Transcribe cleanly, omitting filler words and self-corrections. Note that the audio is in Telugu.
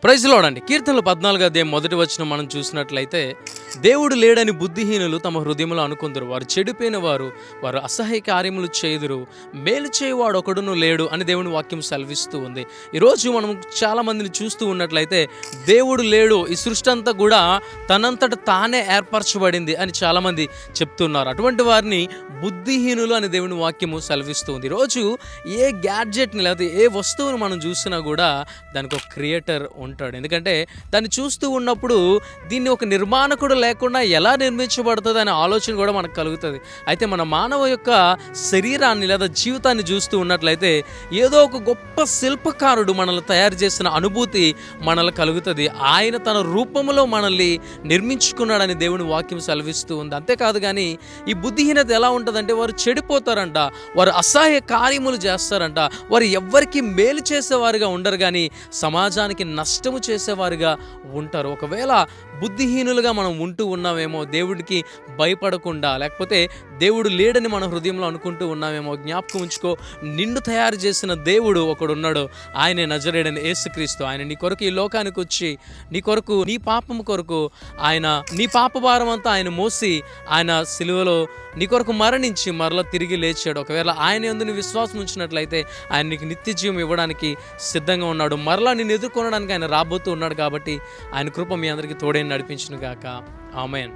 ప్రైజ్ లార్డ్ అండి. కీర్తనలు 14 అధ్యాయం మొదటి వచనం మనం చూసినట్లయితే, దేవుడు లేడని బుద్ధిహీనులు తమ హృదయంలో అనుకొందురు. వారు చెడిపోయిన వారు అసహ్య కార్యములు చేయుదురు. మేలు చేయువాడు ఒకడును లేడు అని దేవుని వాక్యం సెలవిస్తూ ఉంది. ఈరోజు మనం చాలా మందిని చూస్తూ ఉన్నట్లయితే, దేవుడు లేడు, ఈ సృష్టి అంతా కూడా తనంతట తానే ఏర్పరచబడింది అని చాలామంది చెప్తున్నారు. అటువంటి వారిని బుద్ధిహీనులు అని దేవుని వాక్యము సెలవిస్తూ ఉంది. ఈరోజు ఏ గ్యాడ్జెట్ని లేకపోతే ఏ వస్తువుని మనం చూసినా కూడా దానికి ఒక క్రియేటర్ ఉంటాడు. ఎందుకంటే దాన్ని చూస్తూ ఉన్నప్పుడు దీన్ని ఒక నిర్మాణకుడు లేకుండా ఎలా నిర్మించబడుతుంది అనే ఆలోచన కూడా మనకు కలుగుతుంది. అయితే మన మానవ యొక్క శరీరాన్ని లేదా జీవితాన్ని చూస్తూ ఉన్నట్లయితే ఏదో ఒక గొప్ప శిల్పకారుడు మనల్ని తయారు చేసిన అనుభూతి మనల్ని కలుగుతుంది. ఆయన తన రూపంలో మనల్ని నిర్మించుకున్నాడని దేవుని వాక్యం సెలవిస్తూ ఉంది. అంతేకాదు కానీ ఈ బుద్ధిహీనత ఎలా ఉంటుందంటే వారు చెడిపోతారంట, వారు అసహాయ కార్యములు చేస్తారంట, వారు ఎవ్వరికి మేలు చేసేవారుగా ఉండరు కానీ సమాజానికి నష్టము చేసేవారుగా ఉంటారు. ఒకవేళ బుద్ధిహీనులుగా మనం ఉంటూ ఉన్నామేమో, దేవుడికి భయపడకుండా, లేకపోతే దేవుడు లేడని మన హృదయంలో అనుకుంటూ ఉన్నామేమో, జ్ఞాపకం ఉంచుకో, నిన్ను తయారు చేసిన దేవుడు ఒకడున్నాడు. ఆయనే నజరేయుడైన యేసుక్రీస్తు. ఆయన నీ కొరకు ఈ లోకానికి వచ్చి నీ కొరకు, నీ పాపం కొరకు ఆయన నీ పాప భారం అంతా ఆయన మోసి ఆయన సిలువలో నీ కొరకు మరణించి మరలా తిరిగి లేచాడు. ఒకవేళ ఆయన యందు నీ విశ్వాసం ఉంచినట్లయితే ఆయన నీకు నిత్య జీవం ఇవ్వడానికి సిద్ధంగా ఉన్నాడు. మరలా నిన్ను ఎదుర్కొనడానికి ఆయన రాబోతూ ఉన్నాడు. కాబట్టి ఆయన కృప మీ అందరికీ తోడైన నడిపించును గాక. ఆమేన్.